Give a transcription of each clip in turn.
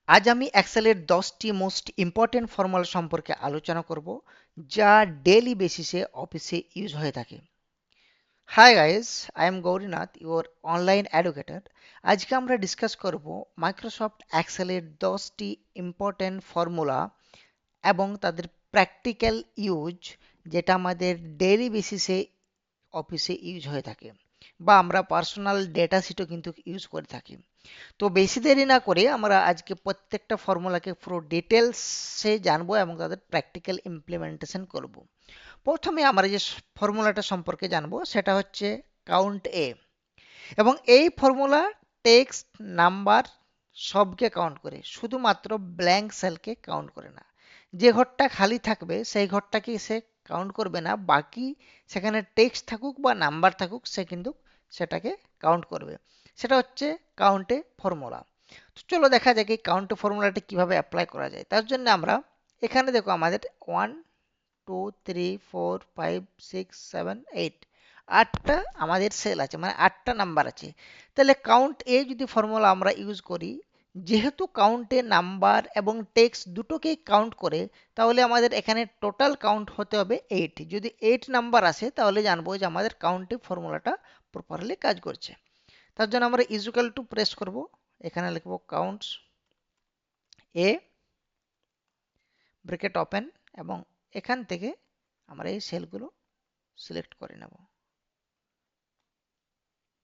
আজ আমি এক্সেলের 10টি মোস্ট ইম্পর্টেন্ট ফর্মুলা সম্পর্কে আলোচনা করব যা ডেইলি বেসিসে অফিসে ইউজ হয়ে থাকে। Hi guys, I am Gourinath, your online educator. আজকে আমরা ডিসকাস করব মাইক্রোসফট এক্সেলের 10টি ইম্পর্টেন্ট ফর্মুলা এবং তাদের প্র্যাকটিক্যাল ইউজ, যেটা আমাদের ডেইলি বেসিসে অফিসে ইউজ হয়ে থাকে বা আমরা পার্সোনাল ডেটা শিটও কিন্তু ইউজ করে থাকি। তো বেশি দেরি না করে আমরা আজকে প্রত্যেকটা ফর্মুলাকে পুরো ডিটেলসে জানবো এবং তাদের প্র্যাকটিক্যাল ইমপ্লিমেন্টেশন করব। প্রথমে আমরা যে ফর্মুলাটা সম্পর্কে জানবো সেটা হচ্ছে কাউন্ট এ, এবং এই ফর্মুলা টেক্সট, নাম্বার সবকে কাউন্ট করে, শুধুমাত্র ব্ল্যাঙ্ক সেলকে কাউন্ট করে না। যে ঘরটা খালি থাকবে সেই ঘরটাকে সে কাউন্ট করবে না, বাকি সেখানে টেক্সট থাকুক বা নাম্বার থাকুক সে কিন্তু সেটাকে কাউন্ট করবে। সেটা হচ্ছে কাউন্টে ফর্মুলা। তো চলো দেখা যাক এই কাউন্টে ফর্মুলাটা কিভাবে অ্যাপ্লাই করা যায়। তার জন্য আমরা এখানে দেখো আমাদের 1 2 3 4 5 6 7 8 8টা আমাদের সেল আছে, মানে 8টা নাম্বার আছে। তাহলে কাউন্ট এ যদি ফর্মুলা আমরা ইউজ করি, যেহেতু কাউন্টে নাম্বার এবং টেক্সট দুটোকেই কাউন্ট করে, তাহলে আমাদের এখানে টোটাল কাউন্ট হতে হবে 8। যদি 8 নাম্বার আসে তাহলে জানবো যে আমাদের কাউন্টে ফর্মুলাটা প্রপারলি কাজ করছে। তার জন্য আমরা ইকুয়াল টু প্রেস করব, এখানে লিখব কাউন্টস এ, ব্র্যাকেট ওপেন, এবং এখান থেকে আমরা এই সেলগুলো সিলেক্ট করে নেব,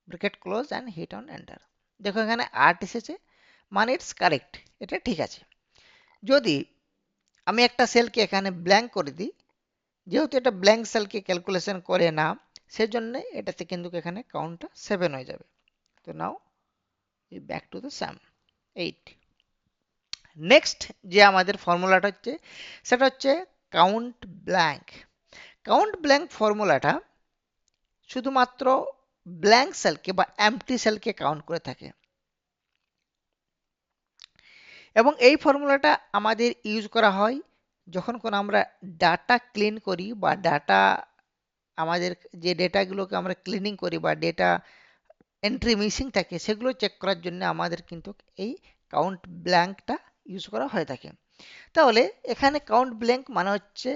bracket close and hit on enter. দেখো এখানে 8 এসেছে, মানে ইটস কারেক্ট, এটা ঠিক আছে। যদি আমি একটা সেলকে এখানে ব্ল্যাঙ্ক করে দিই, যেহেতু এটা ব্ল্যাঙ্ক সেলকে ক্যালকুলেশন করে না, সেজন্য এটাতে কিন্তু এখানে কাউন্টটা 7 হয়ে যাবে। তো now we back to the some 8। Next যে আমাদের ফর্মুলাটা হচ্ছে সেটা হচ্ছে কাউন্ট ব্ল্যাঙ্ক। কাউন্ট ব্ল্যাঙ্ক ফর্মুলাটা শুধুমাত্র ব্ল্যাঙ্ক সেলকে বা এমটি সেলকে কাউন্ট করে থাকে, এবং এই ফর্মুলাটা আমাদের ইউজ করা হয় যখন কোনো আমরা ডাটা ক্লিন করি বা ডাটা, আমাদের যে ডেটাগুলোকে আমরা ক্লিনিং করি বা ডেটা এন্ট্রি মিসিং থাকে সেগুলো চেক করার জন্য আমাদের কিন্তু এই কাউন্ট ব্ল্যাঙ্কটা ইউজ করা হয়ে থাকে। তাহলে এখানে কাউন্ট ব্ল্যাঙ্ক মানে হচ্ছে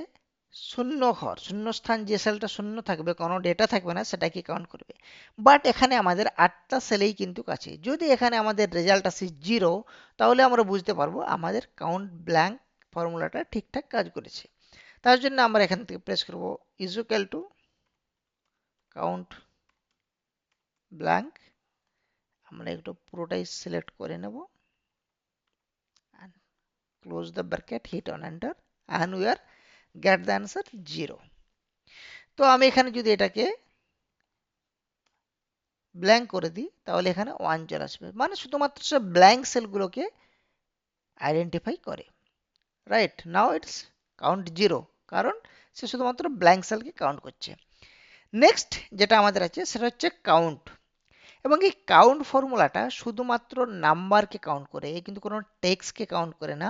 শূন্য ঘর, শূন্য স্থান, যে সেলটা শূন্য থাকবে, কোনো ডেটা থাকবে না, সেটাকে কাউন্ট করবে। বাট এখানে আমাদের 8টা সেলেই কিন্তু আছে। যদি এখানে আমাদের রেজাল্ট আসে 0, তাহলে আমরা বুঝতে পারবো আমাদের কাউন্ট ব্ল্যাঙ্ক ফর্মুলাটা ঠিকঠাক কাজ করেছে। তার জন্য আমরা এখান থেকে প্রেস করব ইকুয়াল টু কাউন্ট ব্ল্যাঙ্ক, আমরা একটু পুরোটাই সিলেক্ট করে নেব, close the bracket, hit on enter, and we are get the answer 0। তো আমি এখানে যদি এটাকে ব্ল্যাঙ্ক করে দিই তাহলে এখানে 1 চলে আসবে, মানে শুধুমাত্র সে ব্ল্যাঙ্ক সেলগুলোকে আইডেন্টিফাই করে। রাইট, নাও ইটস কাউন্ট 0, কারণ সে শুধুমাত্র ব্ল্যাঙ্ক সেলকে কাউন্ট করছে। নেক্সট যেটা আমাদের আছে সেটা হচ্ছে কাউন্ট, এবং এই কাউন্ট ফর্মুলাটা শুধুমাত্র নাম্বারকে কাউন্ট করে, কিন্তু কোনো টেক্সটকে কাউন্ট করে না,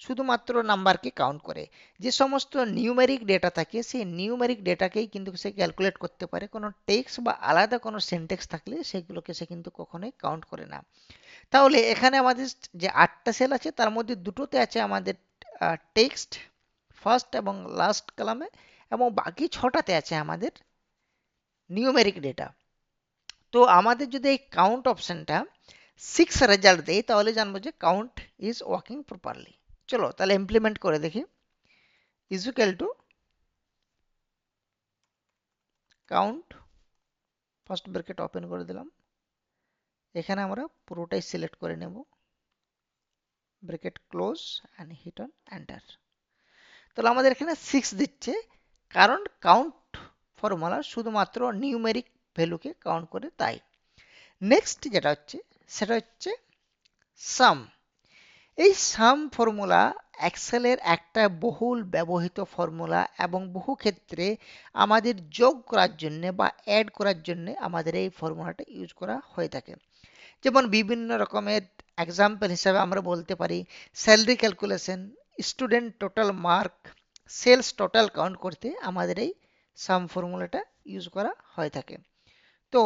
শুধুমাত্র নাম্বারকে কাউন্ট করে। যে সমস্ত নিউমেরিক ডেটা থাকে সেই নিউমেরিক ডেটাকেই কিন্তু সে ক্যালকুলেট করতে পারে, কোনো টেক্সট বা আলাদা কোনো সেন্টেক্স থাকলে সেগুলোকে সে কিন্তু কখনোই কাউন্ট করে না। তাহলে এখানে আমাদের যে 8টা সেল আছে তার মধ্যে দুটোতে আছে আমাদের টেক্সট, ফার্স্ট এবং লাস্ট কলামে, এবং বাকি 6টাতে আছে আমাদের নিউমেরিক ডেটা। তো আমাদের যদি এই কাউন্ট অপশনটা 6 রেজাল্ট দেয় তাহলে জানবো যে কাউন্ট ইজ ওয়ার্কিং প্রপারলি। চলো তাহলে ইমপ্লিমেন্ট করে দেখি। Equal to count, first bracket open করে দিলাম, এখানে আমরা পুরোটাই সিলেক্ট করে নেব, bracket close and hit on enter. তাহলে আমাদের এখানে 6 দিচ্ছে, কারণ কাউন্ট ফর্মুলা শুধুমাত্র নিউমেরিক ভ্যালুকে কাউন্ট করে তাই। নেক্সট যেটা হচ্ছে সেটা হচ্ছে সাম। এই সাম ফর্মুলা এক্সেলের একটা বহুল ব্যবহৃত ফর্মুলা, এবং বহু ক্ষেত্রে আমাদের যোগ করার জন্য বা অ্যাড করার জন্য আমাদের এই ফর্মুলাটা ইউজ করা হয়ে থাকে। যেমন বিভিন্ন রকমের এক্সাম্পল হিসাবে আমরা বলতে পারি salary calculation, student total mark, sales total count করতে আমাদের এই সাম ফর্মুলাটা ইউজ করা হয়ে থাকে। তো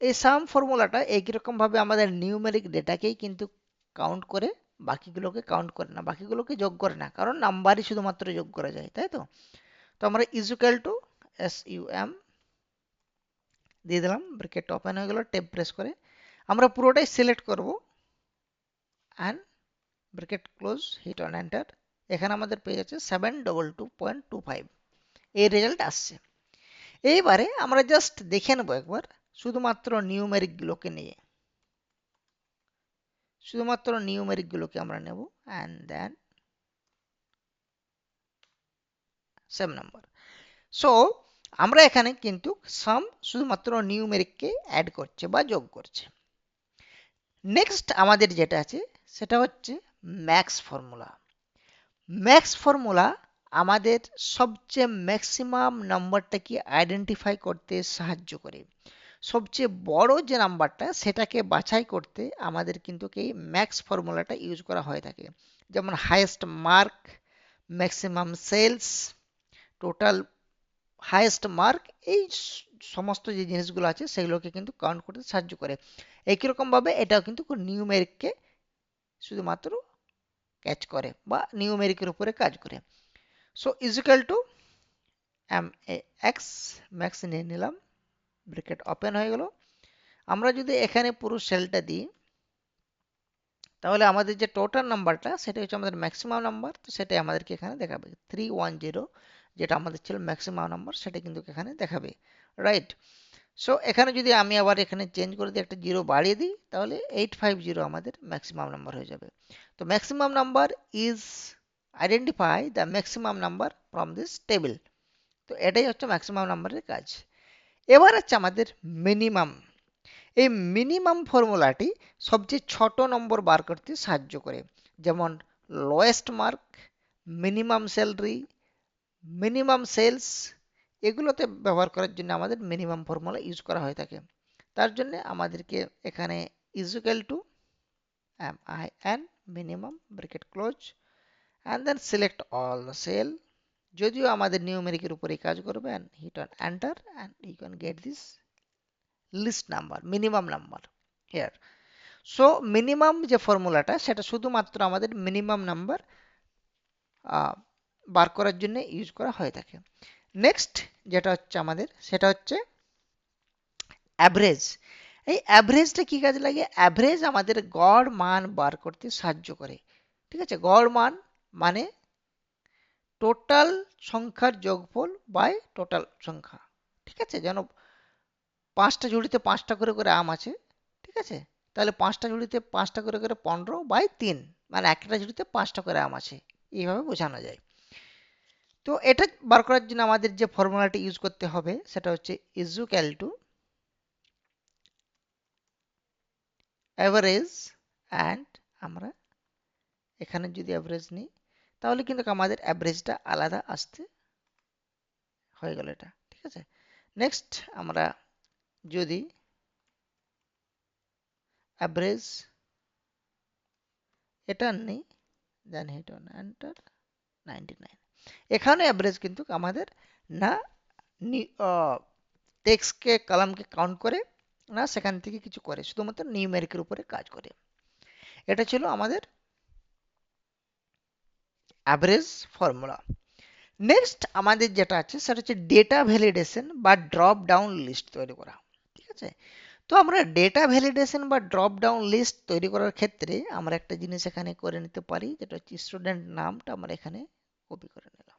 এই সাম ফর্মুলাটা একই রকমভাবে আমাদের নিউমেরিক ডেটাকেই কিন্তু কাউন্ট করে বাকিগুলোকে কাউন্ট করে না, বাকিগুলোকে যোগ করে না, কারণ নাম্বারই শুধুমাত্র যোগ করা যায়, তাই তো? তো আমরা ইকুয়াল টু SUM দিয়ে দিলাম, ব্র্যাকেট ওপেন হয়ে গেল, ট্যাব প্রেস করে আমরা পুরোটাই সিলেক্ট করব and bracket close, hit on enter. এখানে আমাদের পেয়ে যাচ্ছে 722.25, এই রেজাল্ট আসছে। এইবারে আমরা জাস্ট দেখে নেব একবার শুধুমাত্র নিউমেরিকগুলোকে নিয়ে, শুধুমাত্র নিউমেরিকগুলোকে আমরা নেব and then same number. So আমরা এখানে কিন্তু সাম শুধুমাত্র নিউমেরিককে অ্যাড করছে বা যোগ করছে। নেক্সট আমাদের যেটা আছে সেটা হচ্ছে ম্যাক্স ফর্মুলা। ম্যাক্স ফর্মুলা আমাদের সবচেয়ে ম্যাক্সিমাম নাম্বারটাকে আইডেন্টিফাই করতে সাহায্য করে। সবচেয়ে বড় যে নাম্বারটা সেটাকে বাছাই করতে আমাদের কিন্তু এই ম্যাক্স ফর্মুলাটা ইউজ করা হয়ে থাকে। যেমন highest mark, maximum sales, total highest mark, এই সমস্ত যে জিনিসগুলো আছে সেগুলোকে কিন্তু কাউন্ট করতে সাহায্য করে। একই রকমভাবে এটাও কিন্তু নিউমেরিককে শুধুমাত্র ক্যাচ করে বা নিউমেরিকের উপরে কাজ করে। So equal to MAX, max নিয়ে নিলাম, ব্র্যাকেট ওপেন হয়ে গেল। আমরা যদি এখানে পুরো সেলটা দিই তাহলে আমাদের যে টোটাল নাম্বারটা সেটা হচ্ছে আমাদের ম্যাক্সিমাম নাম্বার, তো সেটাই আমাদেরকে এখানে দেখাবে 310, যেটা আমাদের ছিল ম্যাক্সিমাম নাম্বার, সেটা কিন্তু এখানে দেখাবে, রাইট? সো এখানে যদি আমি আবার এখানে চেঞ্জ করে দিই, একটা জিরো বাড়িয়ে দিই, তাহলে 850 আমাদের ম্যাক্সিমাম নাম্বার হয়ে যাবে। তো maximum number is identify the maximum number from this table. তো এটাই হচ্ছে ম্যাক্সিমাম নাম্বারের কাজ। এবার হচ্ছে আমাদের মিনিমাম। এই মিনিমাম ফর্মুলাটি সবচেয়ে ছোট নম্বর বার করতে সাহায্য করে। যেমন lowest mark, minimum salary, minimum sales, এগুলোতে ব্যবহার করার জন্য আমাদের মিনিমাম ফর্মুলা ইউজ করা হয়ে থাকে। তার জন্য আমাদেরকে এখানে equal to MIN minimum, bracket close and then select all the cell. যদিও আমাদের নিউমেরিকের উপরেই কাজ করবে, and hit on enter and you can get this list number, minimum number here. So minimum যে ফর্মুলাটা সেটা শুধুমাত্র আমাদের মিনিমাম নাম্বার বার করার জন্য ইউজ করা হয়ে থাকে। নেক্সট যেটা হচ্ছে আমাদের সেটা হচ্ছে অ্যাভারেজ। এই অ্যাভারেজটা কি কাজে লাগে? অ্যাভারেজ আমাদের গড় মান বার করতে সাহায্য করে। ঠিক আছে, গড় মান মানে টোটাল সংখ্যার যোগফল বাই টোটাল সংখ্যা। ঠিক আছে, যেন 5টা ঝুড়িতে 5টা করে করে আম আছে, ঠিক আছে, তাহলে 5টা ঝুড়িতে 5টা করে করে 15/3, মানে একটা ঝুড়িতে 5টা করে আম আছে, এইভাবে বোঝানো যায়। তো এটা বার করার জন্য আমাদের যে ফর্মুলাটি ইউজ করতে হবে সেটা হচ্ছে ইকুয়াল টু অ্যাভারেজ, অ্যান্ড আমরা এখানে যদি অ্যাভারেজ নিই তাহলে কিন্তু আমাদের অ্যাভারেজটা আলাদা আসতে হয়ে গেল এটা, ঠিক আছে। নেক্সট আমরা যদি অ্যাভারেজ এটা নেই, দেন হিট অন এন্টার 99, এখানে অ্যাভারেজ কিন্তু আমাদের না টেক্সটকে কলামকে কাউন্ট করে, না সেখান থেকে কিছু করে, শুধুমাত্র নিউমেরিকের উপরে কাজ করে। এটা ছিল আমাদের অ্যাভারেজ ফর্মুলা। নেক্সট আমাদের যেটা আছে সেটা হচ্ছে ডেটা ভ্যালিডেশন বা ড্রপ ডাউন লিস্ট তৈরি করা। ঠিক আছে, তো আমরা ডেটা ভ্যালিডেশন বা ড্রপ ডাউন লিস্ট তৈরি করার ক্ষেত্রে আমরা একটা জিনিস এখানে করে নিতে পারি, যেটা হচ্ছে স্টুডেন্ট নামটা আমরা এখানে কপি করে নিলাম।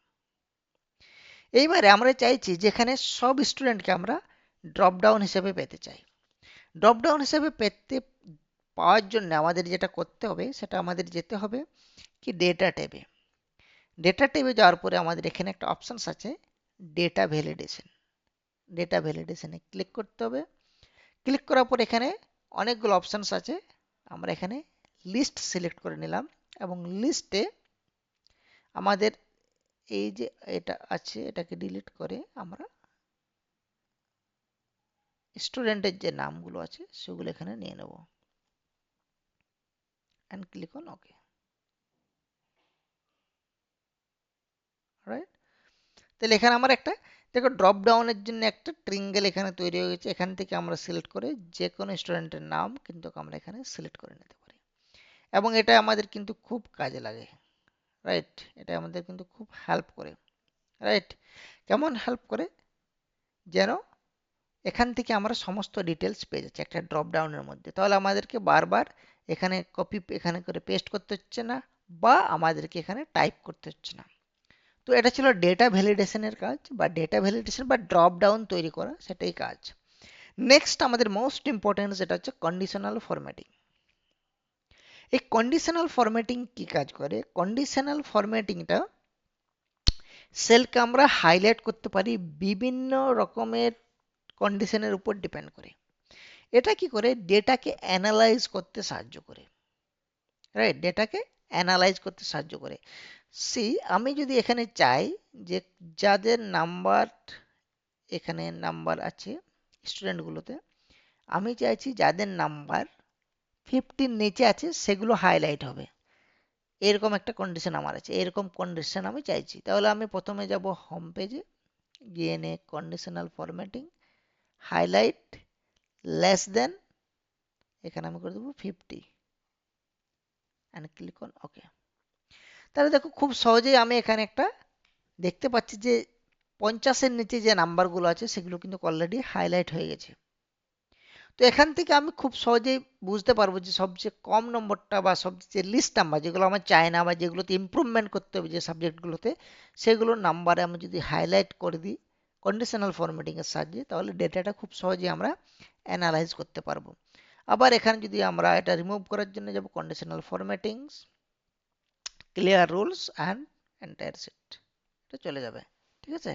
এইবারে আমরা চাইছি যেখানে সব স্টুডেন্টকে আমরা ড্রপ ডাউন হিসেবে পেতে চাই। ড্রপ ডাউন হিসেবে পাওয়ার জন্য আমাদের যেটা করতে হবে সেটা আমাদের যেতে হবে কি ডেটা ট্যাবে। ডেটা ট্যাবে যাওয়ার পরে আমাদের এখানে একটা অপশানস আছে ডেটা ভ্যালিডেশন। ডেটা ভ্যালিডেশনে ক্লিক করতে হবে। ক্লিক করার পর এখানে অনেকগুলো অপশানস আছে, আমরা এখানে লিস্ট সিলেক্ট করে নিলাম এবং লিস্টে আমাদের এই যে এটা আছে এটাকে ডিলিট করে আমরা স্টুডেন্টের যে নামগুলো আছে সেগুলো এখানে নিয়ে নেব and click on okay, right? তাহলে এখানে আমার একটা দেখো ড্রপ ডাউনের জন্য একটা ট্রিঙ্গেল এখানে তৈরি হয়ে গেছে। এখান থেকে আমরা সিলেক্ট করে যে কোনো স্টুডেন্টের নাম কিন্তু আমরা এখানে সিলেক্ট করে নিতে পারি। এবং এটা আমাদের কিন্তু খুব কাজে লাগে, রাইট? এটা আমাদের কিন্তু খুব হেল্প করে, রাইট? কেমন হেল্প করে? যেন এখান থেকে আমরা সমস্ত ডিটেলস পেয়ে যাচ্ছি একটা ড্রপ ডাউনের মধ্যে, তাহলে আমাদেরকে বারবার এখানে কপি এখানে করে পেস্ট করতে হচ্ছে না, বা আমাদেরকে এখানে টাইপ করতে হচ্ছে না। তো এটা ছিল ডেটা ভ্যালিডেশনের কাজ, বা ডেটা ভ্যালিডেশন বা ড্রপ ডাউন তৈরি করা, সেটাই কাজ। নেক্সট আমাদের মোস্ট ইম্পর্টেন্ট যেটা হচ্ছে কন্ডিশনাল ফরম্যাটিং। এই কন্ডিশনাল ফরম্যাটিং কি কাজ করে? কন্ডিশনাল ফরম্যাটিংটা সেলকে আমরা হাইলাইট করতে পারি বিভিন্ন রকমের কন্ডিশনের উপর ডিপেন্ড করে। এটা কি করে? ডেটাকে অ্যানালাইজ করতে সাহায্য করে, রাইট? ডেটাকে অ্যানালাইজ করতে সাহায্য করে। সি, আমি যদি এখানে চাই যে যাদের নাম্বার, এখানে নাম্বার আছে স্টুডেন্টগুলোতে, আমি চাইছি যাদের নাম্বার 50 নিচে আছে সেগুলো হাইলাইট হবে, এরকম একটা কন্ডিশন আমার আছে, এরকম কন্ডিশন আমি চাইছি। তাহলে আমি প্রথমে যাব হোম পেজে, গিয়ে নে conditional formatting, highlight less than, এখানে আমি করে দেবো 50 অ্যান্ড ক্লিক অন ওকে। তাহলে দেখো খুব সহজেই আমি এখানে একটা দেখতে পাচ্ছি যে 50-এর নিচে যে নাম্বারগুলো আছে সেগুলো কিন্তু অলরেডি হাইলাইট হয়ে গেছে। তো এখান থেকে আমি খুব সহজেই বুঝতে পারবো যে সবচেয়ে কম নম্বরটা বা সবচেয়ে লিস্ট নাম্বার যেগুলো আমার চাই না বা যেগুলোতে ইমপ্রুভমেন্ট করতে হবে যে সাবজেক্টগুলোতে, সেগুলোর নাম্বারে আমি যদি হাইলাইট করে দিই কন্ডিশনাল ফরম্যাটিংয়ের সাহায্যে, তাহলে ডেটাটা খুব সহজেই আমরা অ্যানালাইজ করতে পারবো। আবার এখানে যদি আমরা এটা রিমুভ করার জন্য যাব conditional formattings, clear rules and entire sheet, এটা চলে যাবে, ঠিক আছে?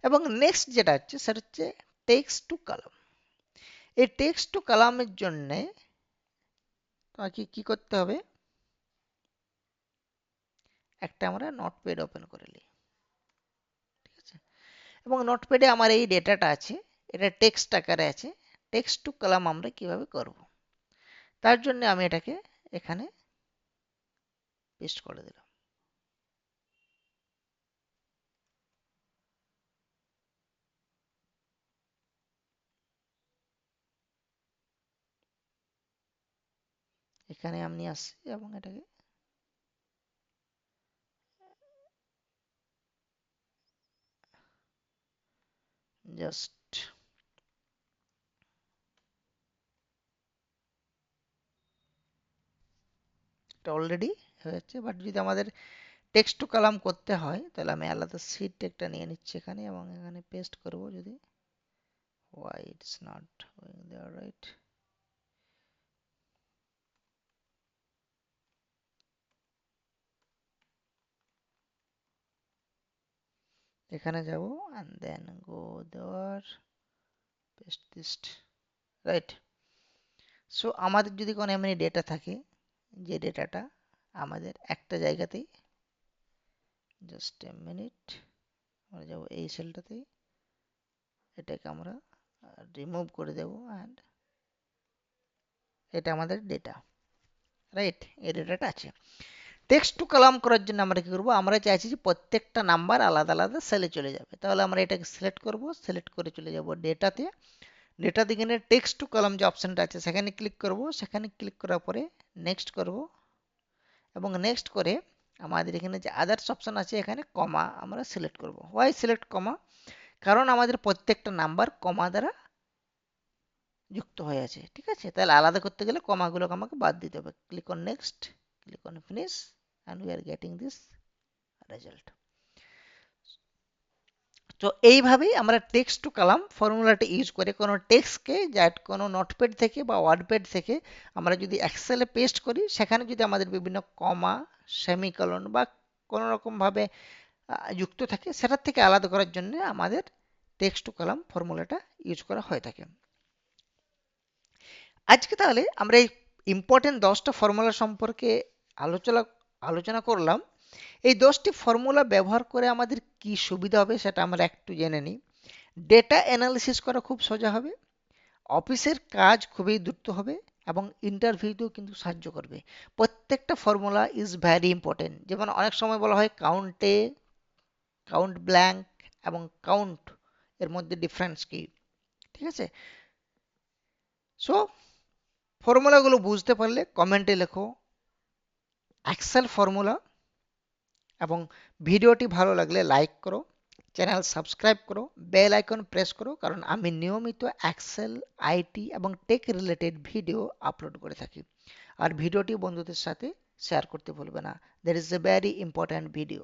এবং নেক্সট যেটা হচ্ছে সেটা হচ্ছে টেক্সট টু কলাম। এই টেক্সট টু কলামের জন্যে তোমাকে কি করতে হবে? একটা আমরা নোটপ্যাড ওপেন করে নিই, ঠিক আছে? এবং নোটপ্যাডে আমার এই ডেটাটা আছে, এটা টেক্সট আকারে আছে। টেক্সট টু কলাম আমরা কিভাবে করব? তার জন্য আমি এটাকে এখানে পেস্ট করে দিলাম। এখানে আমি আসছি এবং এটাকে জাস্ট, এটা অলরেডি হয়ে যাচ্ছে। বাট যদি আমাদের টেক্সট টু কলাম করতে হয় তাহলে আমি আলাদা সিট একটা নিয়ে নিচ্ছি এখানে এবং এখানে পেস্ট করব। যদি why it's not going there, right? এখানে যাব and then go there, paste this, right? So আমাদের যদি কোনো এমনি ডেটা থাকে যে ডেটাটা আমাদের একটা জায়গাতেই, জাস্ট এ মিনিট, আমরা যাবো এই সেলটাতেই, এটাকে আমরা রিমুভ করে দেব অ্যান্ড এটা আমাদের ডেটা, রাইট? এই ডেটাটা আছে। টেক্সট টু কলাম করার জন্য আমরা কি করব? আমরা চাইছি যে প্রত্যেকটা নাম্বার আলাদা আলাদা সেলে চলে যাবে। তাহলে আমরা এটাকে সিলেক্ট করব, সিলেক্ট করে চলে যাব ডেটাতে। ডেটা থেকে টেক্সট টু কলাম যে অপশনটা আছে সেখানে ক্লিক করব, সেখানে ক্লিক করার পরে নেক্সট করব এবং নেক্সট করে আমাদের এখানে যে আদার্স অপশন আছে এখানে কমা আমরা সিলেক্ট করব। হোয়াই সিলেক্ট কমা? কারণ আমাদের প্রত্যেকটা নাম্বার কমা দ্বারা যুক্ত হয়ে আছে, ঠিক আছে? তাহলে আলাদা করতে গেলে কমাগুলোকে আমাকে বাদ দিতে হবে। Click on next, click on finish and we are getting this result. তো এইভাবেই আমরা টেক্সট টু কলাম ফর্মুলাটা ইউজ করে কোনো টেক্সটকে কোনো নোটপ্যাড থেকে বা ওয়ার্ডপ্যাড থেকে আমরা যদি এক্সেলে পেস্ট করি, সেখানে যদি আমাদের বিভিন্ন কমা, সেমিকোলন বা কোনো রকমভাবে যুক্ত থাকে, সেটার থেকে আলাদা করার জন্য আমাদের টেক্সট টু কলাম ফর্মুলাটা ইউজ করা হয়ে থাকে। আজকে তাহলে আমরা এই ইম্পর্টেন্ট 10টা ফর্মুলা সম্পর্কে আলোচনা আলোচনা করলাম। এই 10টি ফর্মুলা ব্যবহার করে আমাদের কি সুবিধা হবে সেটা আমরা একটু জেনে নিই। ডেটা অ্যানালিসিস করা খুব সোজা হবে, অফিসের কাজ খুবই দ্রুত হবে এবং ইন্টারভিউতেও কিন্তু সাহায্য করবে। প্রত্যেকটা ফর্মুলা ইজ ভ্যারি ইম্পর্টেন্ট। যেমন অনেক সময় বলা হয় কাউন্টে, কাউন্ট ব্ল্যাঙ্ক এবং কাউন্ট এর মধ্যে ডিফারেন্স কি, ঠিক আছে? সো ফর্মুলাগুলো বুঝতে পারলে কমেন্টে লেখো এক্সেল ফর্মুলা। এবং ভিডিওটি ভালো লাগলে লাইক করো, চ্যানেল সাবস্ক্রাইব করো, বেল আইকন প্রেস করো, কারণ আমি নিয়মিত এক্সেল, আইটি এবং টেক রিলেটেড ভিডিও আপলোড করে থাকি। আর ভিডিওটি বন্ধুদের সাথে শেয়ার করতে ভুলবে না। That is a very important video.